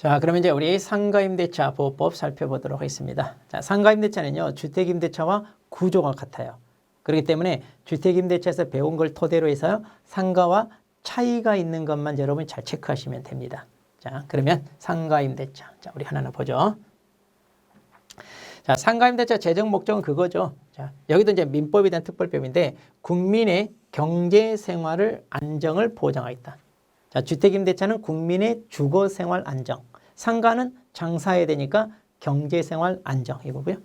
자, 그러면 이제 우리 상가임대차 보호법 살펴보도록 하겠습니다. 자, 상가임대차는요, 주택임대차와 구조가 같아요. 그렇기 때문에 주택임대차에서 배운 걸 토대로 해서 상가와 차이가 있는 것만 여러분이 잘 체크하시면 됩니다. 자, 그러면 상가임대차. 자, 우리 하나하나 보죠. 자, 상가임대차 재정 목적은 그거죠. 자, 여기도 이제 민법에 대한 특별법인데 국민의 경제생활을 안정을 보장하겠다. 자, 주택임대차는 국민의 주거생활 안정. 상가는 장사해야 되니까 경제생활 안정 이거고요.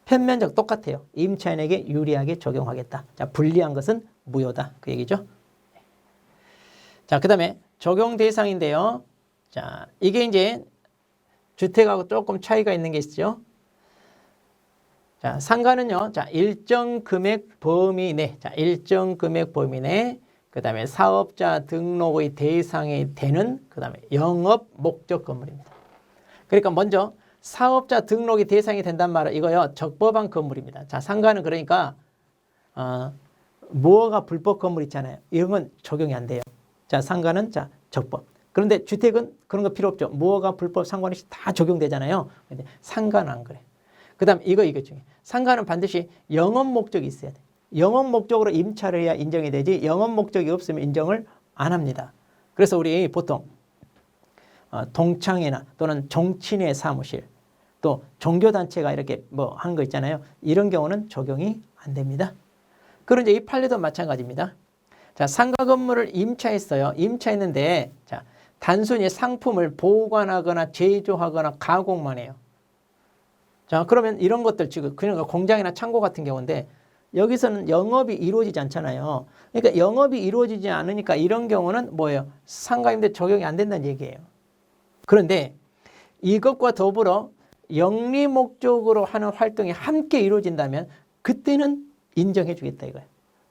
편면적 똑같아요. 임차인에게 유리하게 적용하겠다. 자, 불리한 것은 무효다. 그 얘기죠. 자, 그 다음에 적용 대상인데요. 자, 이게 이제 주택하고 조금 차이가 있는 게 있죠. 자, 상가는요. 자, 일정 금액 범위 내. 자, 일정 금액 범위 내. 그 다음에 사업자 등록의 대상이 되는 그 다음에 영업 목적 건물입니다. 그러니까 먼저 사업자 등록이 대상이 된단 말은 이거요. 적법한 건물입니다. 자, 상가는 그러니까 무허가 불법 건물 있잖아요. 이런 건 적용이 안 돼요. 자, 상가는 자 적법. 그런데 주택은 그런 거 필요 없죠. 무허가 불법 상관없이 다 적용되잖아요. 근데 상가는 안 그래. 그 다음 이거 중에 상가는 반드시 영업 목적이 있어야 돼. 영업 목적으로 임차를 해야 인정이 되지 영업 목적이 없으면 인정을 안 합니다. 그래서 우리 보통 동창회나 또는 정치인의 사무실 또 종교단체가 이렇게 뭐 하는 거 있잖아요. 이런 경우는 적용이 안 됩니다. 그런 이제 이 판례도 마찬가지입니다. 자, 상가 건물을 임차했어요. 임차했는데 자, 단순히 상품을 보관하거나 제조하거나 가공만 해요. 자, 그러면 이런 것들 지금 그러니까 공장이나 창고 같은 경우인데 여기서는 영업이 이루어지지 않잖아요. 그러니까 영업이 이루어지지 않으니까 이런 경우는 뭐예요? 상가임대 적용이 안 된다는 얘기예요. 그런데 이것과 더불어 영리 목적으로 하는 활동이 함께 이루어진다면 그때는 인정해 주겠다 이거예요.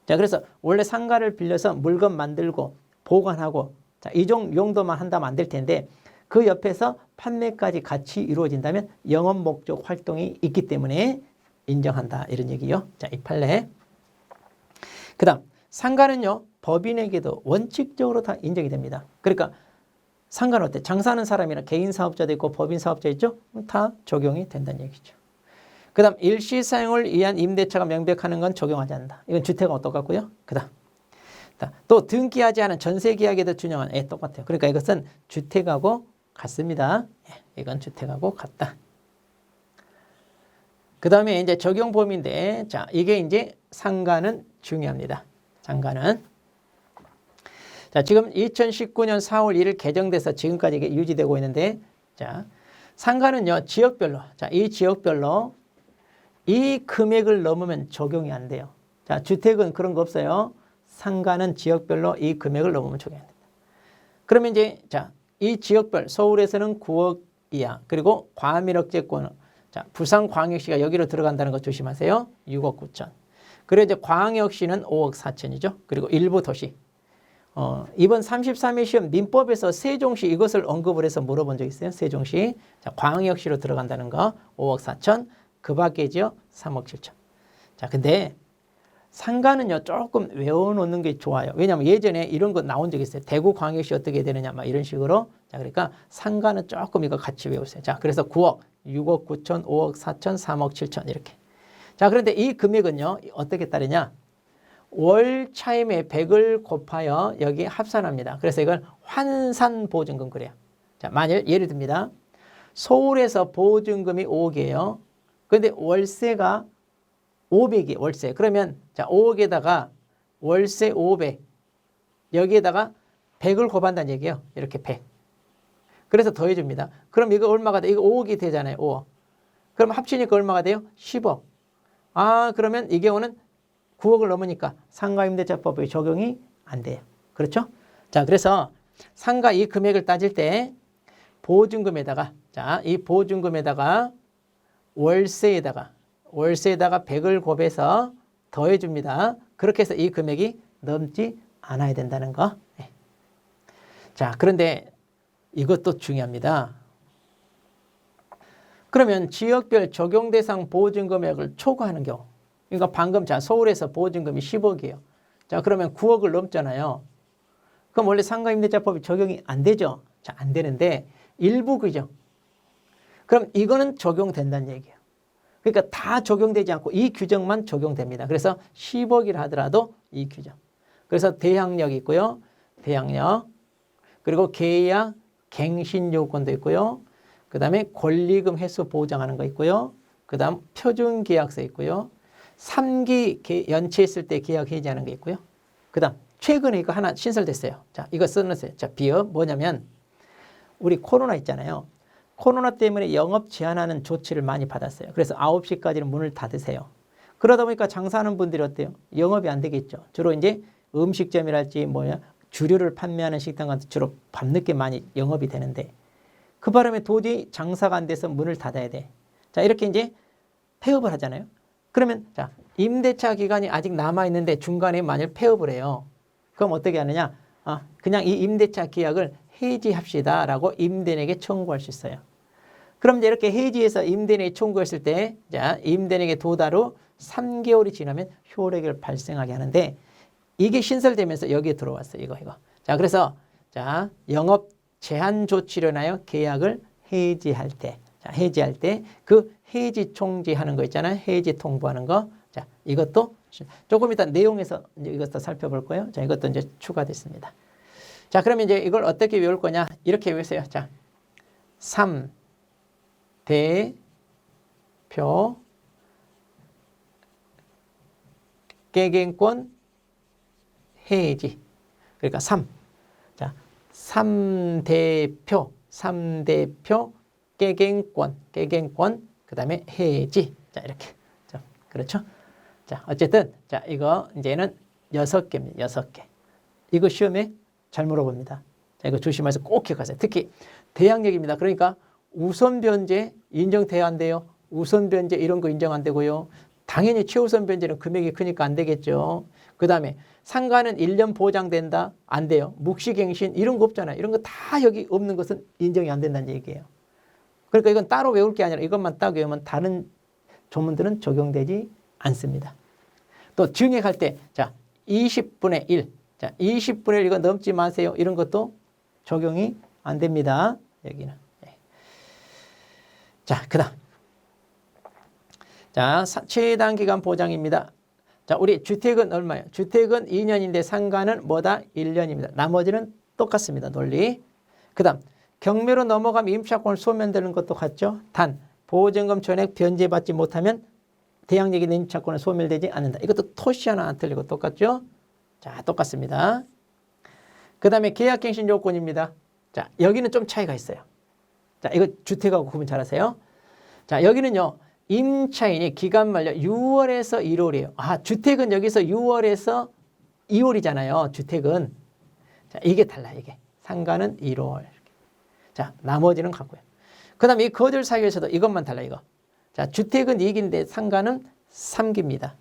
자, 그래서 원래 상가를 빌려서 물건 만들고 보관하고 자, 이 용도만 한다면 안 될 텐데 그 옆에서 판매까지 같이 이루어진다면 영업 목적 활동이 있기 때문에 인정한다 이런 얘기요. 자, 이 판례. 그 다음 상가는요 법인에게도 원칙적으로 다 인정이 됩니다. 그러니까 상가는 어때? 장사하는 사람이나 개인 사업자도 있고 법인 사업자 있죠? 다 적용이 된다는 얘기죠. 그 다음 일시 사용을 위한 임대차가 명백하는 건 적용하지 않는다. 이건 주택은 똑같고요. 그 다음 또 등기하지 않은 전세계약에도 준용한 똑같아요. 그러니까 이것은 주택하고 같습니다. 이건 주택하고 같다. 그 다음에 이제 적용 범위인데, 자, 이게 이제 상가는 중요합니다. 상가는. 자, 지금 2019년 4월 1일 개정돼서 지금까지 이게 유지되고 있는데, 자, 상가는요, 지역별로, 자, 이 지역별로 이 금액을 넘으면 적용이 안 돼요. 자, 주택은 그런 거 없어요. 상가는 지역별로 이 금액을 넘으면 적용이 안 됩니다. 그러면 이제, 자, 이 지역별, 서울에서는 9억 이하, 그리고 과밀억제권, 자, 부산광역시가 여기로 들어간다는 거 조심하세요. 6억 9천. 그리고 이제 광역시는 5억 4천이죠. 그리고 일부 도시. 이번 33회 시험 민법에서 세종시 이것을 언급을 해서 물어본 적 있어요. 세종시. 자, 광역시로 들어간다는 거 5억 4천. 그 밖에죠. 3억 7천. 자, 근데 상가는요, 조금 외워놓는 게 좋아요. 왜냐하면 예전에 이런 거 나온 적이 있어요. 대구 광역시 어떻게 되느냐, 막 이런 식으로. 자, 그러니까 상가는 조금 이거 같이 외우세요. 자, 그래서 9억, 6억 9천, 5억 4천, 3억 7천 이렇게. 자, 그런데 이 금액은요, 어떻게 따르냐? 월 차임의 100을 곱하여 여기 합산합니다. 그래서 이걸 환산보증금 그래요. 자, 만일 예를 듭니다. 서울에서 보증금이 5억이에요. 그런데 월세가 500이 월세. 그러면 자 5억에다가 월세 500 여기에다가 100을 곱한다는 얘기예요. 이렇게 100. 그래서 더해줍니다. 그럼 이거 얼마가 돼? 이거 5억이 되잖아요. 5억. 그럼 합치니까 얼마가 돼요? 10억. 아 그러면 이 경우는 9억을 넘으니까 상가임대차법의 적용이 안 돼요. 그렇죠? 자 그래서 상가 이 금액을 따질 때 보증금에다가 자 이 보증금에다가 월세에다가 100을 곱해서 더해줍니다. 그렇게 해서 이 금액이 넘지 않아야 된다는 거. 네. 자, 그런데 이것도 중요합니다. 그러면 지역별 적용 대상 보증 금액을 초과하는 경우. 그러니까 방금 자 서울에서 보증금이 10억이에요. 자, 그러면 9억을 넘잖아요. 그럼 원래 상가임대차법이 적용이 안 되죠. 자, 안 되는데 일부 규정. 그럼 이거는 적용된다는 얘기예요. 그러니까 다 적용되지 않고 이 규정만 적용됩니다. 그래서 10억이라 하더라도 이 규정. 그래서 대항력이 있고요. 대항력. 그리고 계약 갱신 요건도 있고요. 그 다음에 권리금 횟수 보장하는 거 있고요. 그 다음 표준계약서 있고요. 3기 연체했을 때 계약 해지하는 게 있고요. 그 다음 최근에 이거 하나 신설됐어요. 자, 이거 써놓으세요. 자, 비업 뭐냐면 우리 코로나 있잖아요. 코로나 때문에 영업 제한하는 조치를 많이 받았어요. 그래서 9시까지는 문을 닫으세요. 그러다 보니까 장사하는 분들이 어때요? 영업이 안 되겠죠. 주로 이제 음식점이랄지 주류를 판매하는 식당 같은 주로 밤늦게 많이 영업이 되는데 그 바람에 도저히 장사가 안 돼서 문을 닫아야 돼. 자, 이렇게 이제 폐업을 하잖아요. 그러면 자, 임대차 기간이 아직 남아 있는데 중간에 만일 폐업을 해요. 그럼 어떻게 하느냐? 그냥 이 임대차 계약을 해지합시다라고 임대인에게 청구할 수 있어요. 그럼 이제 이렇게 해지해서 임대인에게 청구했을 때, 자, 임대인에게 도달 후 3개월이 지나면 효력을 발생하게 하는데 이게 신설되면서 여기에 들어왔어요. 이거. 자, 그래서 자, 영업 제한 조치로 인하여 계약을 해지할 때, 자, 해지할 때 그 해지 총지하는 거 있잖아요. 해지 통보하는 거. 자, 이것도 조금 이따 내용에서 이것도 살펴볼 거예요. 자, 이것도 이제 추가됐습니다. 자, 그러면 이제 이걸 어떻게 외울 거냐? 이렇게 외우세요. 자, 3대표 깨갱권 해지. 그러니까 3. 자, 3대표 깨갱권, 그 다음에 해지. 자, 이렇게. 자, 그렇죠? 자, 어쨌든, 자, 이거 이제는 6개입니다. 6개. 이거 시험에 잘 물어봅니다. 자, 이거 조심해서 꼭 기억하세요. 특히 대항력입니다. 그러니까 우선 변제 인정돼야 안 돼요. 우선 변제 이런 거 인정 안 되고요. 당연히 최우선 변제는 금액이 크니까 안 되겠죠. 그 다음에 상가는 1년 보장된다? 안 돼요. 묵시갱신 이런 거 없잖아요. 이런 거 다 여기 없는 것은 인정이 안 된다는 얘기예요. 그러니까 이건 따로 외울 게 아니라 이것만 딱 외우면 다른 조문들은 적용되지 않습니다. 또 증액할 때, 자, 20분의 1. 자, 20분의 1 이거 넘지 마세요. 이런 것도 적용이 안 됩니다. 여기는. 네. 자, 그 다음. 자, 최단 기간 보장입니다. 자, 우리 주택은 얼마예요? 주택은 2년인데 상가는 뭐다? 1년입니다. 나머지는 똑같습니다. 논리. 그 다음. 경매로 넘어가면 임차권을 소멸되는 것도 같죠. 단 보증금 전액 변제받지 못하면 대항력 있는 임차권은 소멸되지 않는다. 이것도 토시 하나 안 틀리고 똑같죠. 자, 똑같습니다. 그 다음에 계약갱신 요건입니다. 자, 여기는 좀 차이가 있어요. 자, 이거 주택하고 구분 잘하세요. 자, 여기는요. 임차인이 기간 만료 6월에서 1월이에요. 주택은 여기서 6월에서 2월이잖아요. 주택은. 자, 이게 달라요. 이게. 상가는 1월. 자, 나머지는 같고요. 그 다음에 이 거절 사유에서도 이것만 달라요. 이거. 자, 주택은 2기인데 상가는 3기입니다.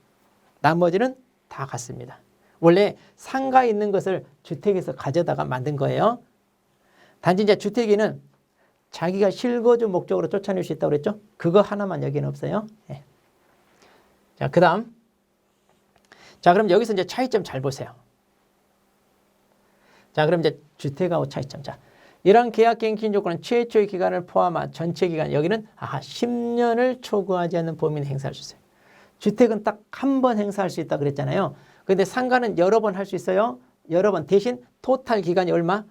나머지는 다 같습니다. 원래 상가에 있는 것을 주택에서 가져다가 만든 거예요. 단지 이제 주택에는 자기가 실거주 목적으로 쫓아낼 수 있다고 그랬죠? 그거 하나만 여기는 없어요. 네. 자, 그 다음. 자, 그럼 여기서 이제 차이점 잘 보세요. 자, 그럼 이제 주택하고 차이점. 자, 이런 계약갱신 조건은 최초의 기간을 포함한 전체 기간. 여기는 10년을 초과하지 않는 범위는 행사할 수 있어요. 주택은 딱 한 번 행사할 수 있다 그랬잖아요. 그런데 상가는 여러 번 할 수 있어요. 여러 번. 대신 토탈 기간이 얼마?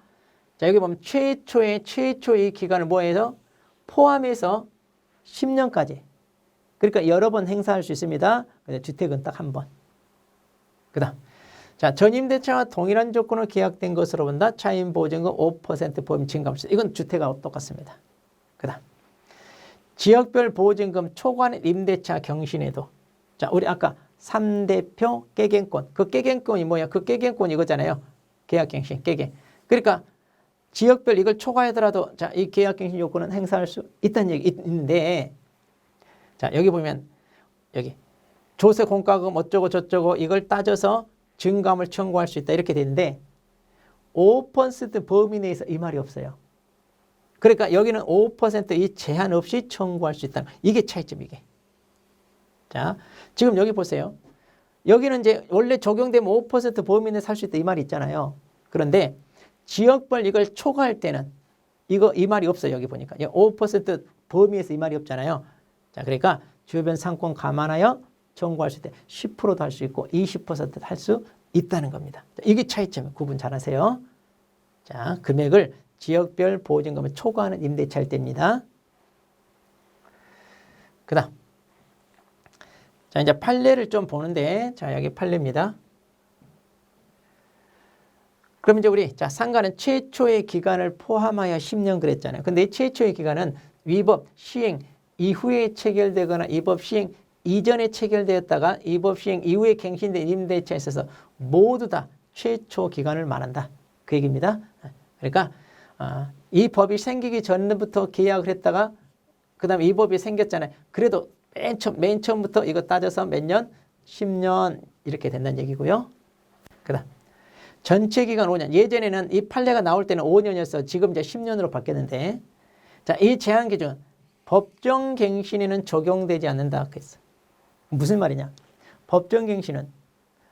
자, 여기 보면 최초의 기간을 뭐해서 포함해서 10년까지. 그러니까 여러 번 행사할 수 있습니다. 근데 주택은 딱 한 번. 그 다음. 자, 전임대차와 동일한 조건으로 계약된 것으로 본다. 차임 보증금 5% 보험 증감세. 이건 주택하고 똑같습니다. 그 다음. 지역별 보증금 초과는 임대차 경신에도. 자, 우리 아까 3대표 깨갱권. 그 깨갱권이 뭐야? 그 깨갱권 이거잖아요. 계약갱신, 깨갱. 그러니까 지역별 이걸 초과하더라도 자, 이 계약갱신 요건은 행사할 수 있다는 얘기 있는데 자, 여기 보면 여기 조세 공과금 어쩌고 저쩌고 이걸 따져서 증감을 청구할 수 있다 이렇게 되는데 5% 범위 내에서 이 말이 없어요. 그러니까 여기는 5%이 제한 없이 청구할 수 있다. 이게 차이점 이게. 자, 지금 여기 보세요. 여기는 이제 원래 적용되면 5% 범위 내에 살 수 있다 이 말이 있잖아요. 그런데 지역별 이걸 초과할 때는 이 말이 없어요. 여기 보니까 5% 범위에서 이 말이 없잖아요. 자, 그러니까 주변 상권 감안하여 청구할 수 있을 때 10%도 할 수 있고 20%도 할 수 있다는 겁니다. 자, 이게 차이점. 구분 잘하세요. 자, 금액을 지역별 보증금을 초과하는 임대차일 때입니다. 그 다음. 자, 이제 판례를 좀 보는데, 자, 여기 판례입니다. 그럼 이제 우리, 자, 상가는 최초의 기간을 포함하여 10년 그랬잖아요. 근데 이 최초의 기간은 위법 시행 이후에 체결되거나 위법 시행 이전에 체결되었다가 위법 시행 이후에 갱신된 임대차에 있어서 모두 다 최초 기간을 말한다. 그 얘기입니다. 그러니까 이 법이 생기기 전부터 계약을 했다가 그 다음에 이 법이 생겼잖아요. 그래도 맨 처음부터 이거 따져서 몇 년? 10년 이렇게 된다는 얘기고요. 그 다음 전체 기간 5년. 예전에는 이 판례가 나올 때는 5년이었어. 지금 이제 10년으로 바뀌었는데, 자, 이 제한 기준 법정 갱신에는 적용되지 않는다. 그랬어. 무슨 말이냐? 법정 갱신은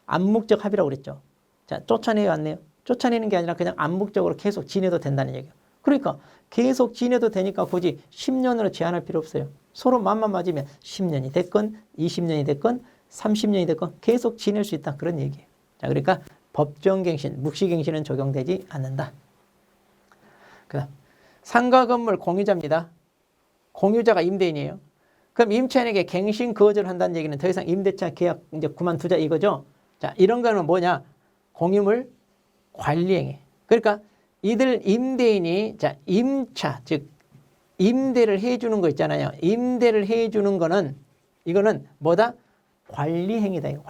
암묵적 합의라고 그랬죠. 자, 쫓아내요, 안 내요? 쫓아내는 게 아니라 그냥 암묵적으로 계속 지내도 된다는 얘기예요. 그러니까 계속 지내도 되니까 굳이 10년으로 제한할 필요 없어요. 서로 맘만 맞으면 10년이 됐건 20년이 됐건 30년이 됐건 계속 지낼 수 있다. 그런 얘기예요. 자, 그러니까 법정갱신, 묵시갱신은 적용되지 않는다. 그 다음 상가 건물 공유자입니다. 공유자가 임대인이에요. 그럼 임차인에게 갱신 거절한다는 얘기는 더 이상 임대차 계약 이제 그만두자 이거죠. 자, 이런 거는 뭐냐? 공유물 관리행위. 그러니까 이들 임대인이 자, 임차 즉 임대를 해주는 거 있잖아요. 임대를 해주는 거는 이거는 뭐다? 관리행위다. 이거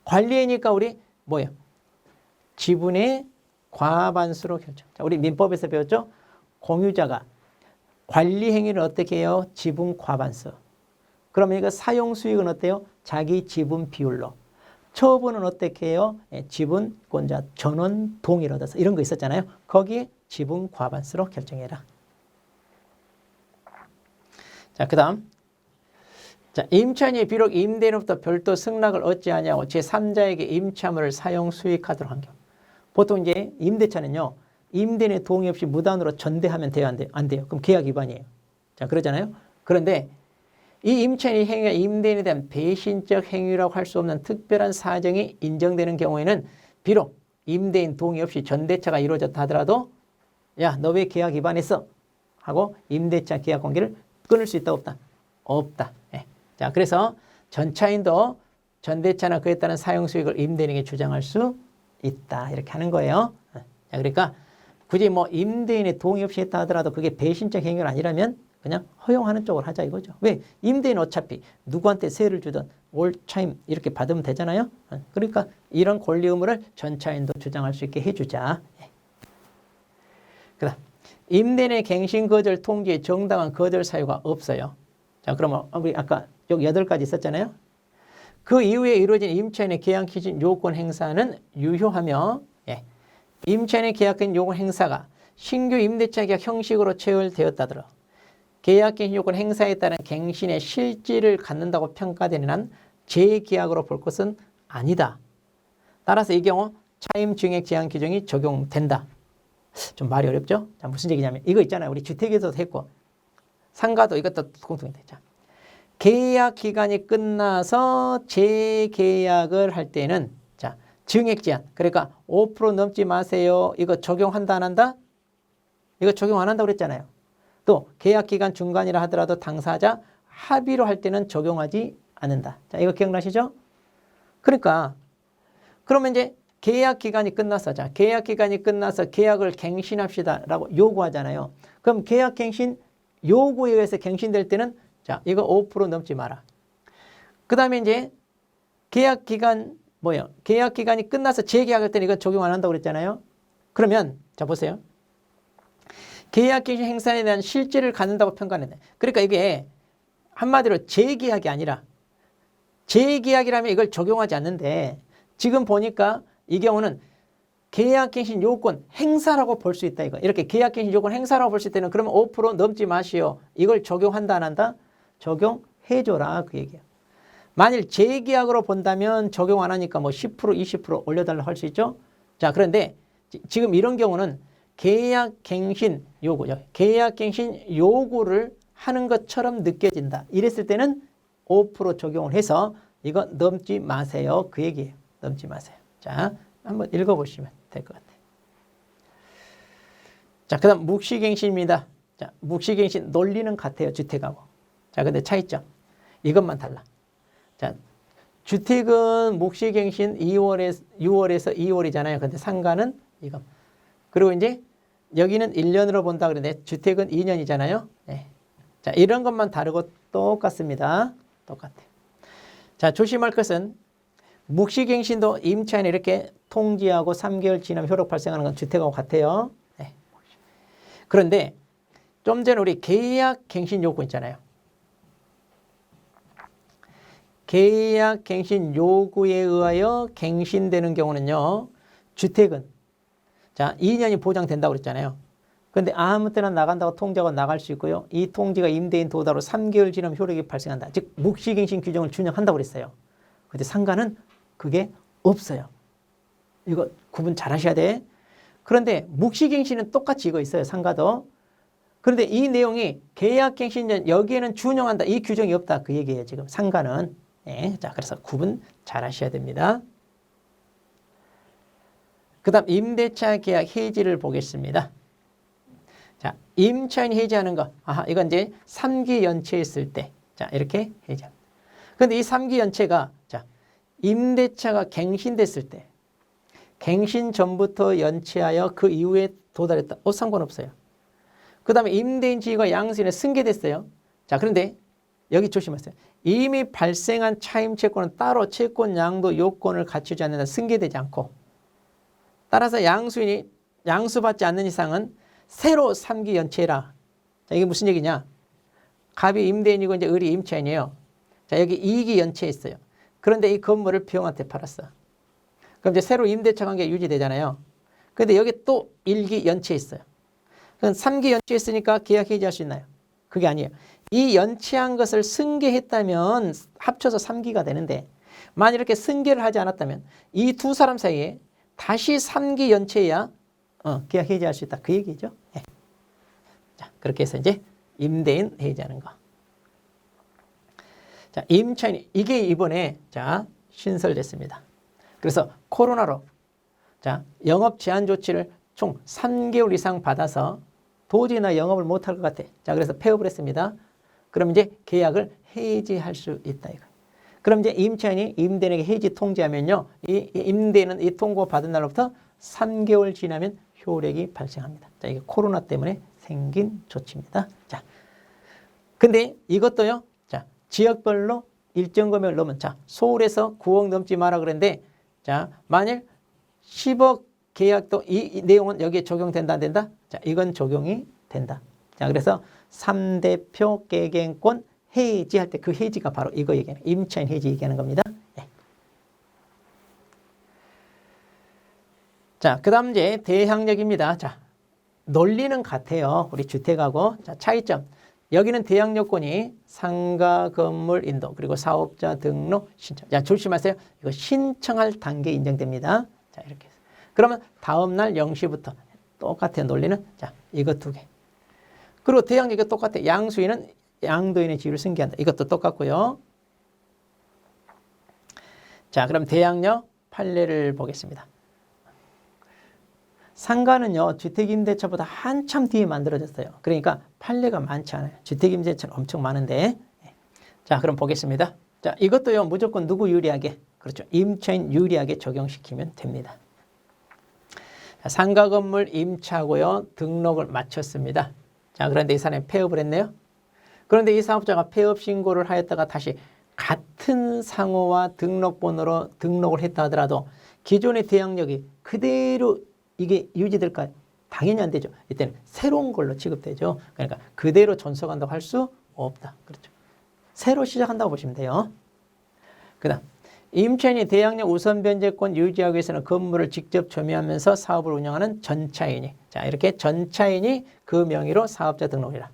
관리행위니까 우리 뭐예요? 지분의 과반수로 결정. 자, 우리 민법에서 배웠죠? 공유자가 관리 행위를 어떻게 해요? 지분 과반수. 그러면 이거 사용 수익은 어때요? 자기 지분 비율로. 처분은 어떻게 해요? 지분권자 전원 동의를 얻어서 이런 거 있었잖아요. 거기에 지분 과반수로 결정해라. 자, 그 다음. 자, 임차인이 비록 임대인으로부터 별도 승낙을 얻지 아니하고 제3자에게 임차물을 사용 수익하도록 한 경우. 보통 이제 임대차는요, 임대인의 동의 없이 무단으로 전대하면 돼요, 안 돼요? 안 돼요. 그럼 계약 위반이에요. 자, 그러잖아요. 그런데 이 임차인의 행위가 임대인에 대한 배신적 행위라고 할 수 없는 특별한 사정이 인정되는 경우에는 비록 임대인 동의 없이 전대차가 이루어졌다 하더라도 야, 너 왜 계약 위반했어? 하고 임대차 계약 관계를 끊을 수 있다, 없다? 없다. 예. 자, 그래서 전차인도 전대차나 그에 따른 사용 수익을 임대인에게 주장할 수 있다. 이렇게 하는 거예요. 자, 그러니까 굳이 뭐 임대인의 동의 없이 했다 하더라도 그게 배신적 행위가 아니라면 그냥 허용하는 쪽으로 하자 이거죠. 왜? 임대인은 어차피 누구한테 세를 주든 올 차임 이렇게 받으면 되잖아요. 그러니까 이런 권리 의무를 전차인도 주장할 수 있게 해주자. 그다음 임대인의 갱신 거절 통지에 정당한 거절 사유가 없어요. 자, 그러면 우리 아까 여기 8가지 있었잖아요. 그 이후에 이루어진 임차인의 계약 기준 요건 행사는 유효하며 임차인의 계약된 요건 행사가 신규 임대차 계약 형식으로 체결되었다더라. 계약갱신 요건 행사에 따른 갱신의 실질을 갖는다고 평가되는 한 재계약으로 볼 것은 아니다. 따라서 이 경우 차임 증액 제한 규정이 적용된다. 좀 말이 어렵죠? 자, 무슨 얘기냐면 이거 있잖아요. 우리 주택에서도 했고 상가도 이것도 공통인데. 자, 계약 기간이 끝나서 재계약을 할 때는 자, 증액 제한. 그러니까 5% 넘지 마세요. 이거 적용한다 안 한다? 이거 적용 안 한다고 그랬잖아요. 또 계약 기간 중간이라 하더라도 당사자 합의로 할 때는 적용하지 않는다. 자, 이거 기억나시죠? 그러니까 그러면 이제 계약 기간이 끝나서 자, 계약 기간이 끝나서 계약을 갱신합시다라고 요구하잖아요. 그럼 계약 갱신 요구에 의해서 갱신될 때는 자, 이거 5% 넘지 마라. 그다음에 이제 계약 기간 뭐예요? 계약 기간이 끝나서 재계약할 때는 이거 적용 안 한다고 그랬잖아요. 그러면 자, 보세요. 계약갱신 행사에 대한 실질을 갖는다고 평가했네. 그러니까 이게 한마디로 재계약이 아니라 재계약이라면 이걸 적용하지 않는데 지금 보니까 이 경우는 계약갱신 요건 행사라고 볼 수 있다. 이거 이렇게 계약갱신 요건 행사라고 볼 수 있다면 그러면 5% 넘지 마시오. 이걸 적용한다 안 한다? 적용해줘라 그 얘기야. 만일 재계약으로 본다면 적용 안 하니까 뭐 10% 20% 올려달라고 할 수 있죠. 자, 그런데 지금 이런 경우는 계약갱신 요구죠. 계약갱신 요구를 하는 것처럼 느껴진다. 이랬을 때는 5% 적용을 해서 이거 넘지 마세요. 그 얘기예요. 넘지 마세요. 자, 한번 읽어보시면 될 것 같아요. 자, 그 다음 묵시갱신입니다. 자, 묵시갱신 논리는 같아요. 주택하고. 자, 근데 차이점. 이것만 달라. 자, 주택은 묵시갱신 6월에서 2월이잖아요. 근데 상가는 이거. 그리고 이제 여기는 1년으로 본다 그러는데 주택은 2년이잖아요. 네. 자, 이런 것만 다르고 똑같습니다. 똑같아요. 자, 조심할 것은 묵시갱신도 임차인이 이렇게 통지하고 3개월 지나면 효력 발생하는 건 주택하고 같아요. 네. 그런데 좀 전에 우리 계약갱신 요구 있잖아요. 계약갱신 요구에 의하여 갱신되는 경우는요. 주택은 자 2년이 보장된다고 그랬잖아요. 그런데 아무 때나 나간다고 통지하고 나갈 수 있고요. 이 통지가 임대인 도달로 3개월 지나면 효력이 발생한다. 즉 묵시갱신 규정을 준용한다고 그랬어요. 그런데 상가는 그게 없어요. 이거 구분 잘 하셔야 돼. 그런데 묵시갱신은 똑같이 이거 있어요. 상가도. 그런데 이 내용이 계약갱신전 여기에는 준용한다. 이 규정이 없다. 그 얘기예요. 지금 상가는. 네, 자 그래서 구분 잘 하셔야 됩니다. 그 다음 임대차 계약 해지를 보겠습니다. 자, 임차인이 해지하는 거. 아하, 이건 이제 3기 연체했을 때. 자, 이렇게 해지합니다. 그런데 이 3기 연체가 자, 임대차가 갱신됐을 때. 갱신 전부터 연체하여 그 이후에 도달했다. 상관없어요. 그 다음에 임대인 지위가 양수인에 승계됐어요. 자, 그런데 여기 조심하세요. 이미 발생한 차임 채권은 따로 채권 양도 요건을 갖추지 않는다. 승계되지 않고. 따라서 양수인이 양수받지 않는 이상은 새로 3기 연체해라. 자, 이게 무슨 얘기냐? 갑이 임대인이고 이제 을이 임차인이에요. 자, 여기 2기 연체했어요. 그런데 이 건물을 병한테 팔았어. 그럼 이제 새로 임대차 관계가 유지되잖아요. 그런데 여기 또 1기 연체했어요. 그럼 3기 연체했으니까 계약 해지할 수 있나요? 그게 아니에요. 이 연체한 것을 승계했다면 합쳐서 3기가 되는데 만약 이렇게 승계를 하지 않았다면 이 두 사람 사이에 다시 3기 연체해야 계약 해지할 수 있다. 그 얘기죠. 네. 자, 그렇게 해서 이제 임대인 해지하는 거. 자, 임차인 이게 이번에 자 신설됐습니다. 그래서 코로나로 자 영업 제한 조치를 총 3개월 이상 받아서 도저히 나 영업을 못할 것 같아. 자, 그래서 폐업을 했습니다. 그럼 이제 계약을 해지할 수 있다 이거. 그럼 이제 임차인이 임대인에게 해지 통지하면요, 이 임대인은 이 통고 받은 날로부터 3개월 지나면 효력이 발생합니다. 자, 이게 코로나 때문에 생긴 조치입니다. 자, 근데 이것도요, 자, 지역별로 일정 금액을 넘으면, 자, 서울에서 9억 넘지 마라 그랬는데, 자, 만일 10억 계약도 이 내용은 여기에 적용된다, 안 된다? 자, 이건 적용이 된다. 자, 그래서 3대표 계갱권 해지할 때 그 해지가 바로 이거 얘기하는, 임차인 해지 얘기하는 겁니다. 네. 자, 그 다음 이제 대항력입니다. 자, 논리는 같아요. 우리 주택하고. 자, 차이점. 여기는 대항 요건이 상가 건물 인도 그리고 사업자 등록 신청. 자, 조심하세요. 이거 신청할 단계 인정됩니다. 자, 이렇게 해서. 그러면 다음날 0시부터 똑같아요. 논리는. 자, 이거 두 개. 그리고 대항력이 똑같아요. 양수인은 양도인의 지위를 승계한다. 이것도 똑같고요. 자, 그럼 대항력 판례를 보겠습니다. 상가는요, 주택임대차보다 한참 뒤에 만들어졌어요. 그러니까 판례가 많지 않아요. 주택임대차는 엄청 많은데. 자, 그럼 보겠습니다. 자, 이것도요, 무조건 누구 유리하게? 그렇죠. 임차인 유리하게 적용시키면 됩니다. 자, 상가 건물 임차하고요, 등록을 마쳤습니다. 자, 그런데 이 사람이 폐업을 했네요. 그런데 이 사업자가 폐업 신고를 하였다가 다시 같은 상호와 등록번호로 등록을 했다 하더라도 기존의 대항력이 그대로 이게 유지될까요? 당연히 안 되죠. 이때는 새로운 걸로 취급되죠. 그러니까 그대로 존속한다고 할 수 없다. 그렇죠. 새로 시작한다고 보시면 돼요. 그 다음 임차인이 대항력 우선 변제권 유지하기 위해서는 건물을 직접 점유하면서 사업을 운영하는 전차인이, 자, 이렇게 전차인이 그 명의로 사업자 등록이라.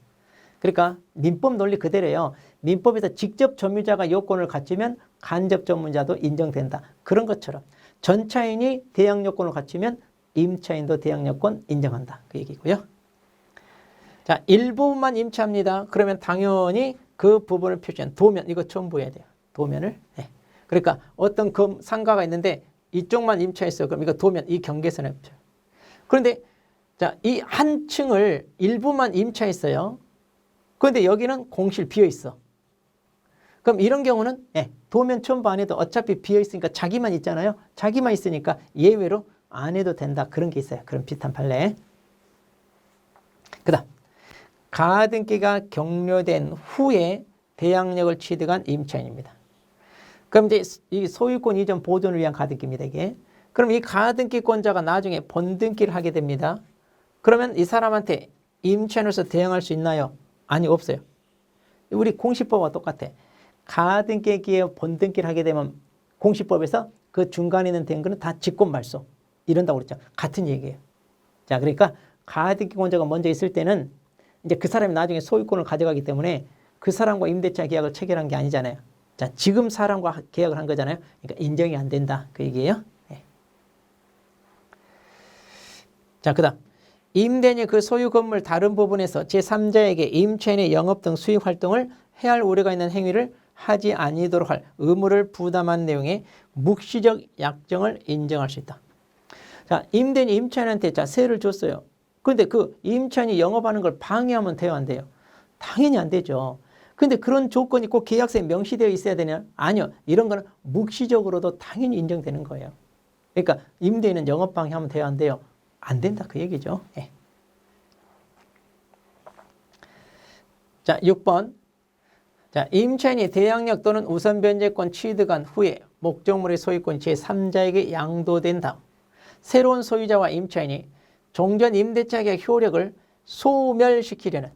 그러니까 민법 논리 그대로예요. 민법에서 직접 점유자가 요건을 갖추면 간접 전문자도 인정된다. 그런 것처럼 전차인이 대항 요건을 갖추면 임차인도 대항력권 인정한다. 그 얘기고요. 자, 일부분만 임차합니다. 그러면 당연히 그 부분을 표시한 도면, 이거 첨부해야 돼요. 도면을. 네. 그러니까 어떤 상가가 있는데 이쪽만 임차했어요. 그럼 이거 도면, 이 경계선에 붙여요. 그런데 자, 이 한 층을 일부만 임차했어요. 그런데 여기는 공실 비어 있어. 그럼 이런 경우는 도면 첨부 안 해도 어차피 비어 있으니까 자기만 있잖아요. 자기만 있으니까 예외로 안 해도 된다. 그런 게 있어요. 그런 비슷한 판례. 그다음 가등기가 격려된 후에 대항력을 취득한 임차인입니다. 그럼 이제 이 소유권 이전 보존을 위한 가등기입니다. 이게. 그럼 이 가등기권자가 나중에 본등기를 하게 됩니다. 그러면 이 사람한테 임차인으로서 대항할 수 있나요? 아니, 없어요. 우리 공시법과 똑같아. 가등기에 기해 본등기를 하게 되면 공시법에서 그 중간에 있는 대항권은 다 직권 말소 이런다고 그랬죠. 같은 얘기예요. 자, 그러니까 가등기권자가 먼저 있을 때는 이제 그 사람이 나중에 소유권을 가져가기 때문에 그 사람과 임대차 계약을 체결한 게 아니잖아요. 자, 지금 사람과 계약을 한 거잖아요. 그러니까 인정이 안 된다. 그 얘기예요. 네. 자, 그다음 임대인이 그 소유 건물 다른 부분에서 제3자에게 임차인의 영업 등 수익 활동을 해야 할 우려가 있는 행위를 하지 아니도록 할 의무를 부담한 내용의 묵시적 약정을 인정할 수 있다. 자, 임대인이 임차인한테 자, 세를 줬어요. 그런데 그 임차인이 영업하는 걸 방해하면 돼요, 안 돼요? 당연히 안 되죠. 근데 그런 조건이 꼭 계약서에 명시되어 있어야 되냐? 아니요. 이런 거는 묵시적으로도 당연히 인정되는 거예요. 그러니까 임대인은 영업 방해하면 돼요, 안 돼요? 안 된다. 그 얘기죠. 예. 자, 6번. 자, 임차인이 대항력 또는 우선 변제권 취득한 후에 목적물의 소유권이 제3자에게 양도된 다음 새로운 소유자와 임차인이 종전 임대차 계약 효력을 소멸시키려는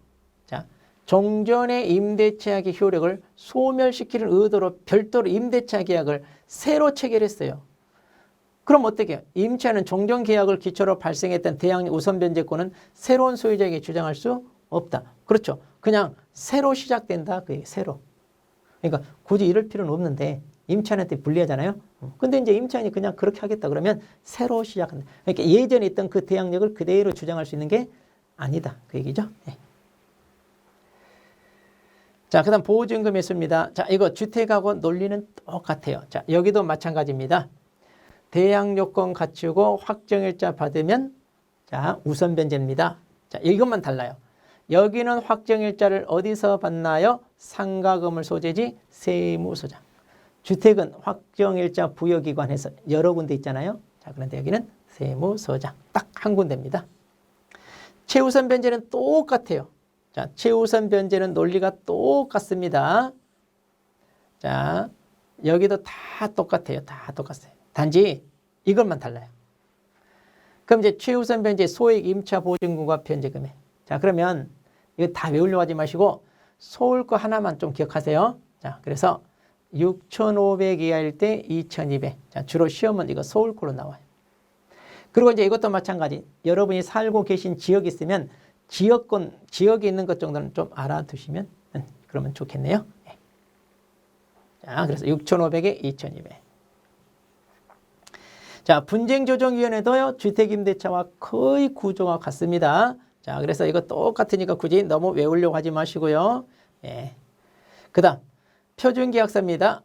자, 종전의 임대차 계약 효력을 소멸시키는 의도로 별도로 임대차 계약을 새로 체결했어요. 그럼 어떻게 해요? 임차인은 종전 계약을 기초로 발생했던 대항력 우선 변제권은 새로운 소유자에게 주장할 수 없다. 그렇죠. 그냥 새로 시작된다. 그게 새로. 그러니까 굳이 이럴 필요는 없는데 임차인한테 불리하잖아요. 근데 이제 임차인이 그냥 그렇게 하겠다 그러면 새로 시작한다. 그러니까 예전에 있던 그 대항력을 그대로 주장할 수 있는 게 아니다. 그 얘기죠. 네. 자, 그 다음 보증금이 있습니다. 자, 이거 주택하고 논리는 똑같아요. 자, 여기도 마찬가지입니다. 대항 요건 갖추고 확정일자 받으면 자, 우선 변제입니다. 자, 이것만 달라요. 여기는 확정일자를 어디서 받나요? 상가건물 소재지 세무서장. 주택은 확정일자 부여기관에서 여러 군데 있잖아요. 자, 그런데 여기는 세무서장. 딱 한 군데입니다. 최우선 변제는 똑같아요. 자, 최우선 변제는 논리가 똑같습니다. 자, 여기도 다 똑같아요. 다 똑같아요. 단지 이것만 달라요. 그럼 이제 최우선 변제 소액 임차 보증금과 변제금액. 자, 그러면 이거 다 외우려고 하지 마시고 서울 거 하나만 좀 기억하세요. 자, 그래서 6,500 이하일 때 2,200. 자, 주로 시험은 이거 서울 거로 나와요. 그리고 이제 이것도 마찬가지. 여러분이 살고 계신 지역이 있으면 지역에 있는 것 정도는 좀 알아두시면 그러면 좋겠네요. 네. 자, 그래서 6,500에 2,200. 자, 분쟁조정위원회도요, 주택임대차와 거의 구조가 같습니다. 자, 그래서 이거 똑같으니까 굳이 너무 외우려고 하지 마시고요. 예. 그 다음, 표준계약서입니다.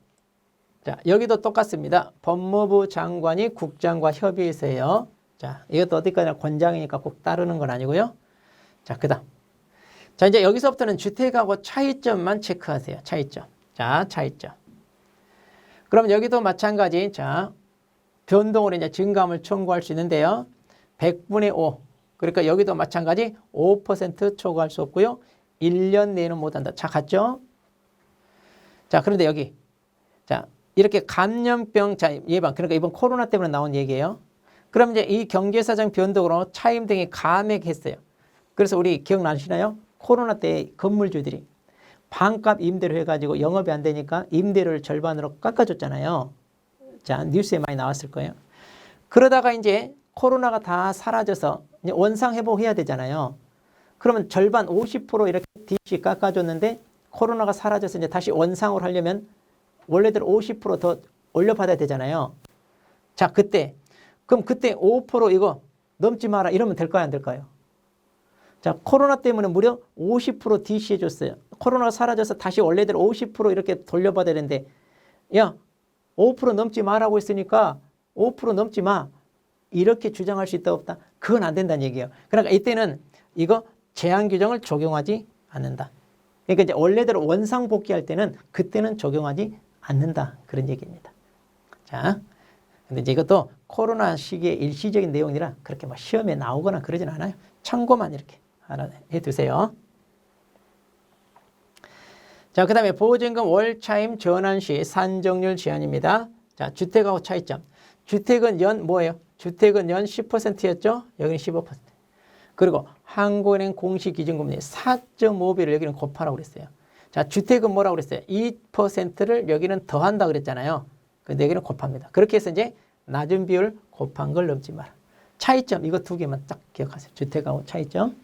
자, 여기도 똑같습니다. 법무부 장관이 국장과 협의해서 해요. 자, 이것도 어디까지나 권장이니까 꼭 따르는 건 아니고요. 자, 그 다음. 자, 이제 여기서부터는 주택하고 차이점만 체크하세요. 차이점. 자, 차이점. 그럼 여기도 마찬가지. 자, 변동으로 이제 증감을 청구할 수 있는데요. 100분의 5. 그러니까 여기도 마찬가지 5% 초과할 수 없고요. 1년 내에는 못한다. 자, 같죠? 자, 그런데 여기. 자, 이렇게 감염병 예방. 그러니까 이번 코로나 때문에 나온 얘기예요. 그럼 이제 이 경제사정 변동으로 차임 등이 감액했어요. 그래서 우리 기억나시나요? 코로나 때 건물주들이 반값 임대료 해가지고 영업이 안 되니까 임대료를 절반으로 깎아줬잖아요. 자, 뉴스에 많이 나왔을 거예요. 그러다가 이제 코로나가 다 사라져서 이제 원상 회복해야 되잖아요. 그러면 절반 50% 이렇게 DC 깎아줬는데 코로나가 사라져서 이제 다시 원상으로 하려면 원래대로 50% 더 올려받아야 되잖아요. 자, 그럼 그때 5% 이거 넘지 마라 이러면 될까요, 안 될까요? 자, 코로나 때문에 무려 50% DC해 줬어요. 코로나가 사라져서 다시 원래대로 50% 이렇게 돌려받아야 되는데 야, 5% 넘지 마라고 했으니까 5% 넘지 마. 이렇게 주장할 수 있다 없다? 그건 안 된다는 얘기예요. 그러니까 이때는 이거 제한 규정을 적용하지 않는다. 그러니까 이제 원래대로 원상 복귀할 때는 그때는 적용하지 않는다. 그런 얘기입니다. 자, 근데 이제 이것도 코로나 시기의 일시적인 내용이라 그렇게 막 시험에 나오거나 그러진 않아요. 참고만 이렇게 알아해 두세요. 자, 그 다음에 보증금 월차임 전환 시 산정률 제한입니다. 자, 주택하고 차이점. 주택은 연 뭐예요? 주택은 연 10%였죠? 여기는 15%. 그리고 한국은행 공시기준금리 4.5배를 여기는 곱하라고 그랬어요. 자, 주택은 뭐라고 그랬어요? 2%를 여기는 더한다 그랬잖아요. 근데 여기는 곱합니다. 그렇게 해서 이제 낮은 비율 곱한 걸 넘지 마라. 차이점 이거 두 개만 딱 기억하세요. 주택하고 차이점.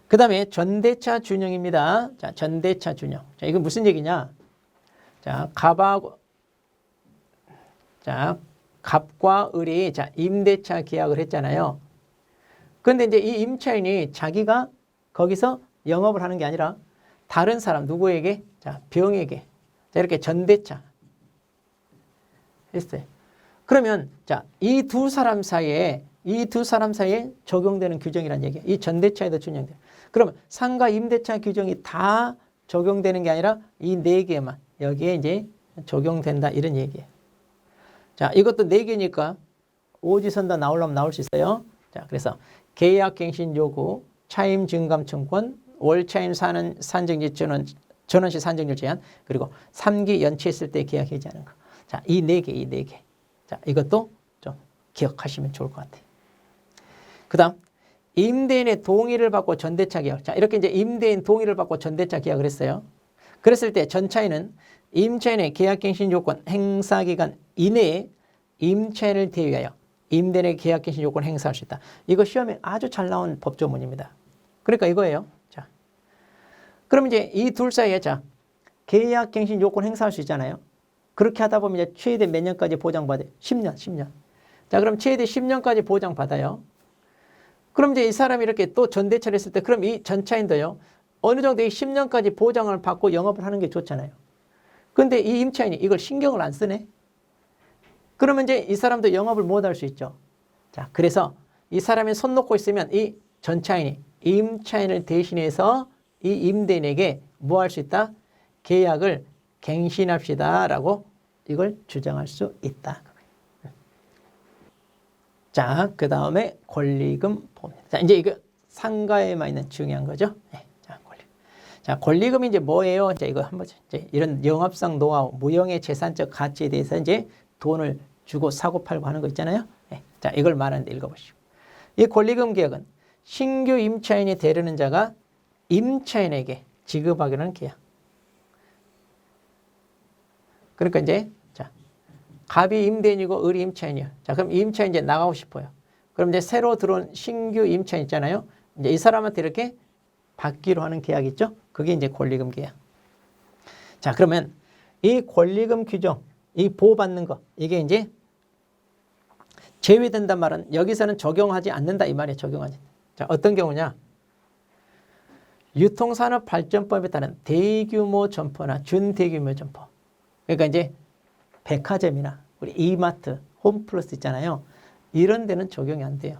그 다음에 전대차 준용입니다. 자, 전대차 준용. 자, 이건 무슨 얘기냐? 자, 갑과 을이 자, 임대차 계약을 했잖아요. 근데 이제 이 임차인이 자기가 거기서 영업을 하는 게 아니라 다른 사람 누구에게? 자, 병에게. 자, 이렇게 전대차 했어요. 그러면 자, 이 두 사람 사이에 적용되는 규정이란 얘기예요. 이 전대차에도 준용돼요. 그러면 상가 임대차 규정이 다 적용되는 게 아니라 이 네 개만 여기에 이제 적용된다 이런 얘기예요. 자, 이것도 네 개니까 오지선다 나오려면 나올 수 있어요. 자, 그래서 계약갱신 요구, 차임 증감 청구권, 월차임 산정지 전원시 산정률 제한, 그리고 3기 연체했을 때 계약 해지하는 거. 자, 이 네 개. 자, 이것도 좀 기억하시면 좋을 것 같아요. 그 다음, 임대인의 동의를 받고 전대차 계약. 자, 이렇게 이제 임대인 동의를 받고 전대차 계약을 했어요. 그랬을 때 전차인은 임차인의 계약갱신 요건 행사 기간 이내에 임차인을 대위하여 임대인의 계약갱신 요건 행사할 수 있다. 이거 시험에 아주 잘 나온 법조문입니다. 그러니까 이거예요. 자, 그럼 이제 이 둘 사이에 자, 계약갱신 요건 행사할 수 있잖아요. 그렇게 하다 보면 이제 최대 몇 년까지 보장받아요? 10년. 자, 그럼 최대 10년까지 보장받아요. 그럼 이제 이 사람이 이렇게 또 전대차를 했을 때 그럼 이 전차인도요. 어느 정도 10년까지 보장을 받고 영업을 하는 게 좋잖아요. 근데 이 임차인이 이걸 신경을 안 쓰네. 그러면 이제 이 사람도 영업을 못 할 수 있죠. 자, 그래서 이 사람이 손 놓고 있으면 이 전차인이 임차인을 대신해서 이 임대인에게 뭐 할 수 있다? 계약을 갱신합시다 라고 이걸 주장할 수 있다. 자, 그 다음에 권리금 보입니다. 자, 이제 이거 상가에만 있는 중요한 거죠. 네, 자, 권리금이 이제 뭐예요? 이제 이거 한번 이제 이런 영업상 노하우, 무형의 재산적 가치에 대해서 이제 돈을 주고 사고 팔고 하는 거 있잖아요. 네, 자, 이걸 말하는데 읽어보시고. 이 권리금 계약은 신규 임차인이 되려는 자가 임차인에게 지급하기로 하는 계약. 그러니까 이제 자, 갑이 임대인이고 을이 임차인이야. 자, 그럼 이 임차인 이제 나가고 싶어요. 그럼 이제 새로 들어온 신규 임차인 있잖아요. 이제 이 사람한테 이렇게 받기로 하는 계약 있죠? 그게 이제 권리금 계약. 자, 그러면 이 권리금 규정, 이 보호받는 거, 이게 이제 제외된단 말은 여기서는 적용하지 않는다 이 말이에요. 적용하지. 자, 어떤 경우냐? 유통산업발전법에 따른 대규모 점포나 준대규모 점포. 그러니까 이제 백화점이나 우리 이마트, 홈플러스 있잖아요. 이런 데는 적용이 안 돼요.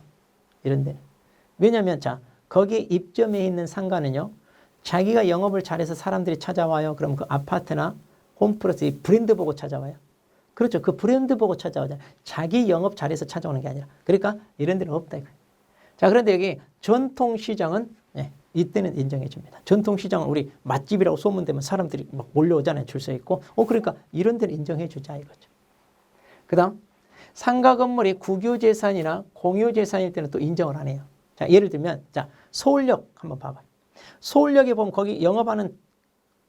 이런 데는. 왜냐하면 자, 거기에 입점해 있는 상가는요. 자기가 영업을 잘해서 사람들이 찾아와요. 그럼 그 아파트나 홈플러스 이 브랜드 보고 찾아와요. 그렇죠. 그 브랜드 보고 찾아오잖아요. 자기 영업 잘해서 찾아오는 게 아니라. 그러니까 이런 데는 없다. 이거예요. 자, 그런데 여기 전통시장은 네, 이때는 인정해 줍니다. 전통시장은 우리 맛집이라고 소문되면 사람들이 막 몰려오잖아요. 줄 서 있고. 그러니까 이런 데는 인정해 주자 이거죠. 그 다음 상가 건물이 국유재산이나 공유재산일 때는 또 인정을 안 해요. 자, 예를 들면 자, 서울역 한번 봐봐요. 서울역에 보면 거기 영업하는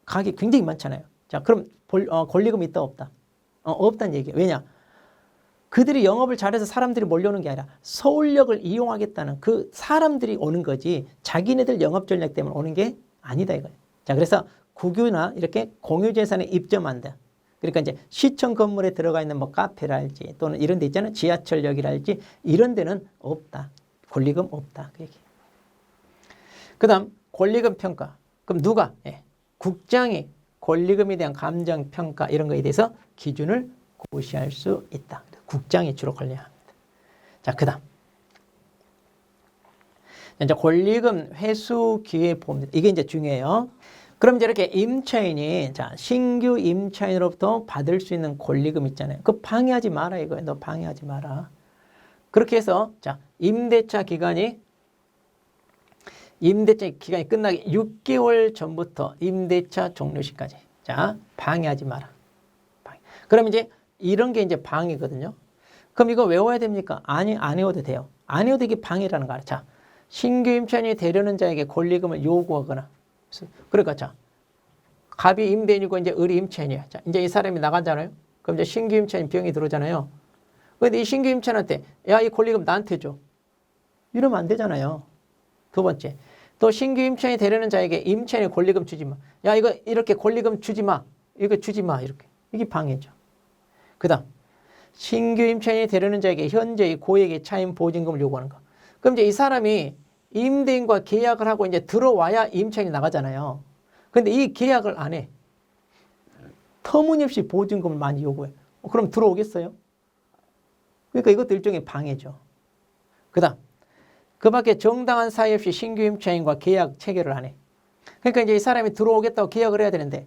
가게 굉장히 많잖아요. 자, 그럼 권리금이 있다 없다? 없다는 얘기예요. 왜냐? 그들이 영업을 잘해서 사람들이 몰려오는 게 아니라 서울역을 이용하겠다는 그 사람들이 오는 거지 자기네들 영업 전략 때문에 오는 게 아니다 이거예요. 자, 그래서 국유나 이렇게 공유재산에 입점한다. 그러니까 이제 시청 건물에 들어가 있는 뭐 카페랄지 또는 이런 데 있잖아요. 지하철역이랄지 이런 데는 없다. 권리금 없다. 그 얘기. 그 다음 권리금 평가. 그럼 누가? 예. 국장이 권리금에 대한 감정평가 이런 거에 대해서 기준을 고시할 수 있다. 국장이 주로 관리해야 합니다. 자, 그 다음. 이제 권리금 회수 기회 보험. 이게 이제 중요해요. 그럼 이제 이렇게 임차인이, 자, 신규 임차인으로부터 받을 수 있는 권리금 있잖아요. 그거 방해하지 마라 이거예요. 너 방해하지 마라. 그렇게 해서, 자, 임대차 기간이 끝나기 6개월 전부터 임대차 종료 시까지. 자, 방해하지 마라. 방해. 그럼 이제 이런 게 이제 방해거든요. 그럼 이거 외워야 됩니까? 아니, 안 외워도 돼요. 안 외워도 이게 방해라는 거야. 자, 신규 임차인이 되려는 자에게 권리금을 요구하거나. 그러니까 자, 갑이 임대인이고 이제 을이 임차인이야. 자, 이제 이 사람이 나가잖아요. 그럼 이제 신규 임차인 비용이 들어오잖아요. 근데 이 신규 임차인한테 야, 이 권리금 나한테 줘. 이러면 안 되잖아요. 두 번째. 또 신규 임차인이 되려는 자에게 임차인의 권리금 주지 마. 야, 이거 이렇게 권리금 주지 마. 이거 주지 마. 이렇게. 이게 방해죠. 그 다음. 신규 임차인이 되려는 자에게 현재의 고액의 차임 보증금을 요구하는 거. 그럼 이제 이 사람이 임대인과 계약을 하고 이제 들어와야 임차인이 나가잖아요. 근데 이 계약을 안 해. 터무니없이 보증금을 많이 요구해. 그럼 들어오겠어요? 그러니까 이것도 일종의 방해죠. 그 다음. 그 밖에 정당한 사유 없이 신규 임차인과 계약 체결을 안 해. 그러니까 이제 이 사람이 들어오겠다고 계약을 해야 되는데,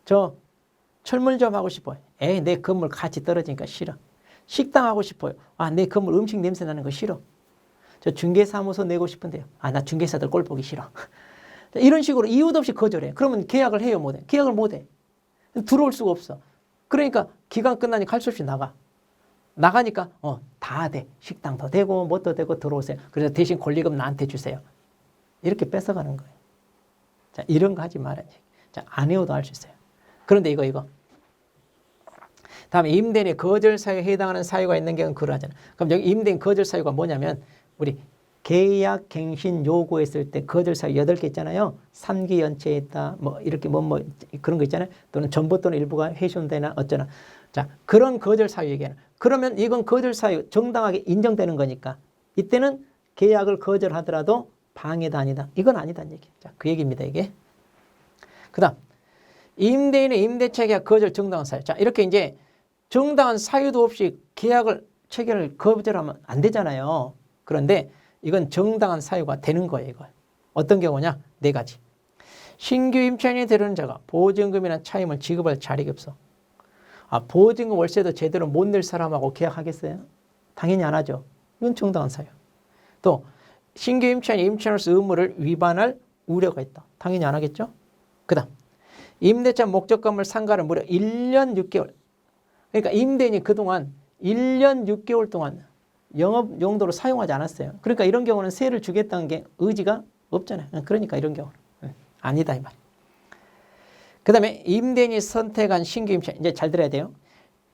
저 철물 좀 하고 싶어요. 에이, 내 건물 가치 떨어지니까 싫어. 식당 하고 싶어요. 아, 내 건물 음식 냄새 나는 거 싫어. 저 중개사무소 내고 싶은데요. 아, 나 중개사들 꼴 보기 싫어. 이런 식으로 이유도 없이 거절해. 그러면 계약을 해요, 못 해? 계약을 못 해. 들어올 수가 없어. 그러니까 기간 끝나니 갈 수 없이 나가. 나가니까 다 돼. 식당도 되고 뭣도 되고 들어오세요. 그래서 대신 권리금 나한테 주세요. 이렇게 뺏어가는 거예요. 자, 이런 거 하지 말아야지. 자, 안 해도 할 수 있어요. 그런데 이거. 다음에 임대인의 거절 사유에 해당하는 사유가 있는 경우는 그러하잖아요. 그럼 여기 임대인 거절 사유가 뭐냐면 우리 계약 갱신 요구했을 때 거절 사유 8개 있잖아요. 3기 연체했다. 뭐 이렇게 뭐 그런 거 있잖아요. 또는 전부 또는 일부가 훼손되나 어쩌나. 자, 그런 거절 사유 얘기하는. 그러면 이건 거절 사유 정당하게 인정되는 거니까 이때는 계약을 거절하더라도 방해도 아니다. 이건 아니다는 얘기. 자, 그 얘기입니다, 이게. 그다음 임대인의 임대차 계약 거절 정당한 사유. 자, 이렇게 이제 정당한 사유도 없이 계약을 체결을 거절하면 안 되잖아요. 그런데 이건 정당한 사유가 되는 거예요, 이거. 어떤 경우냐? 4가지. 신규 임차인이 되려는 자가 보증금이나 차임을 지급할 자력이 없어. 아, 보증금 월세도 제대로 못 낼 사람하고 계약하겠어요? 당연히 안 하죠. 이건 정당한 사유. 또 신규 임차인이 임차인으로서 의무를 위반할 우려가 있다. 당연히 안 하겠죠? 그 다음 임대차 목적 건물 상가를 무려 1년 6개월. 그러니까 임대인이 그동안 1년 6개월 동안 영업 용도로 사용하지 않았어요. 그러니까 이런 경우는 세를 주겠다는 게 의지가 없잖아요. 그러니까 이런 경우는 아니다 이 말. 그 다음에 임대인이 선택한 신규 임차인. 이제 잘 들어야 돼요.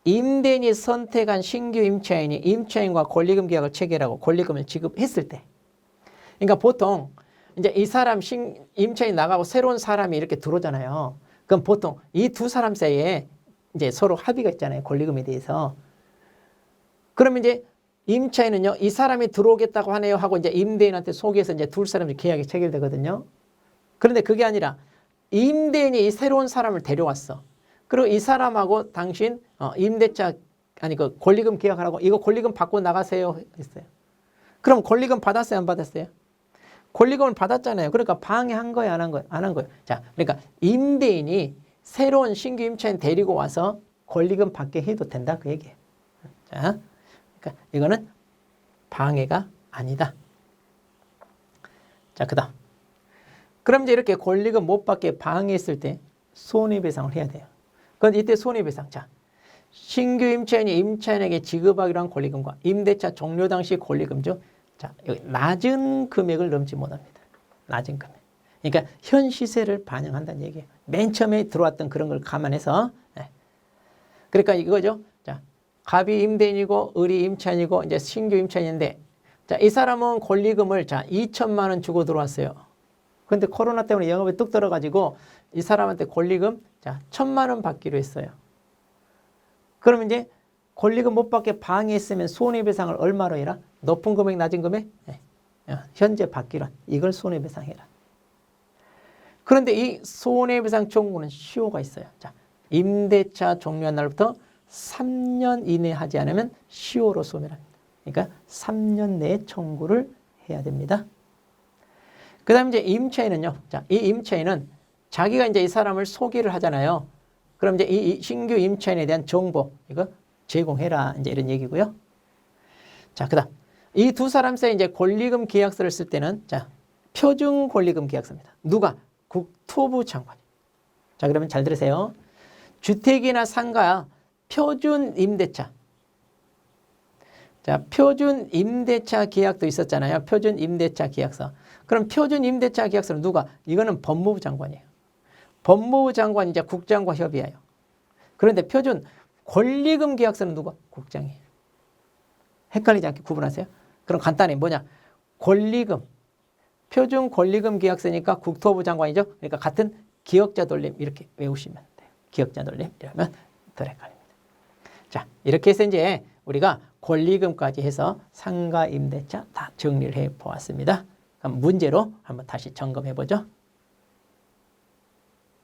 임대인이 선택한 신규 임차인이 임차인과 권리금 계약을 체결하고 권리금을 지급했을 때. 그러니까 보통 이제 이 사람 임차인 나가고 새로운 사람이 이렇게 들어오잖아요. 그럼 보통 이 두 사람 사이에 이제 서로 합의가 있잖아요. 권리금에 대해서. 그러면 이제 임차인은요, 이 사람이 들어오겠다고 하네요 하고 이제 임대인한테 소개해서 이제 둘 사람이 계약이 체결되거든요. 그런데 그게 아니라 임대인이 이 새로운 사람을 데려왔어. 그리고 이 사람하고 당신 임대차 아니 그 권리금 계약하라고 이거 권리금 받고 나가세요 했어요. 그럼 권리금 받았어요, 안 받았어요? 권리금을 받았잖아요. 그러니까 방해한 거예요, 안 한 거예요? 안 한 거예요. 자, 그러니까 임대인이 새로운 신규 임차인 데리고 와서 권리금 받게 해도 된다 그 얘기예요. 자, 그러니까 이거는 방해가 아니다. 자, 그다음. 그럼 이제 이렇게 권리금 못 받게 방해했을 때 손해배상을 해야 돼요. 그런데 이때 손해배상. 자, 신규 임차인이 임차인에게 지급하기로 한 권리금과 임대차 종료 당시 권리금 중 자, 여기 낮은 금액을 넘지 못합니다. 낮은 금액. 그러니까 현 시세를 반영한다는 얘기예요. 맨 처음에 들어왔던 그런 걸 감안해서. 그러니까 이거죠. 자, 갑이 임대인이고 을이 임차인이고 이제 신규 임차인인데 자, 이 사람은 권리금을 자, 2천만 원 주고 들어왔어요. 그런데 코로나 때문에 영업이 뚝 떨어가지고 이 사람한테 권리금 자, 1,000만 원 받기로 했어요. 그러면 이제 권리금 못 받게 방해했으면 손해배상을 얼마로 해라? 높은 금액, 낮은 금액? 네. 현재 받기로 이걸 손해배상해라. 그런데 이 손해배상 청구는 시효가 있어요. 자, 임대차 종료한 날부터 3년 이내 하지 않으면 시효로 소멸합니다. 그러니까 3년 내에 청구를 해야 됩니다. 그 다음에 이제 임차인은요. 자, 이 임차인은 자기가 이제 이 사람을 소개를 하잖아요. 그럼 이제 이 신규 임차인에 대한 정보, 이거 제공해라. 이제 이런 얘기고요. 자, 그 다음. 이 두 사람 사이에 이제 권리금 계약서를 쓸 때는, 자, 표준 권리금 계약서입니다. 누가? 국토부 장관이. 자, 그러면 잘 들으세요. 주택이나 상가, 표준 임대차. 자, 표준 임대차 계약도 있었잖아요. 표준 임대차 계약서. 그럼 표준 임대차 계약서는 누가? 이거는 법무부 장관이에요. 법무부 장관이 이제 국장과 협의해요. 그런데 표준 권리금 계약서는 누가? 국장이에요. 헷갈리지 않게 구분하세요. 그럼 간단히 뭐냐? 권리금. 표준 권리금 계약서니까 국토부 장관이죠. 그러니까 같은 기억자 돌림 이렇게 외우시면 돼요. 기억자 돌림 이러면 덜 헷갈립니다. 자, 이렇게 해서 이제 우리가 권리금까지 해서 상가 임대차 다 정리를 해 보았습니다. 그럼 문제로 한번 다시 점검해 보죠.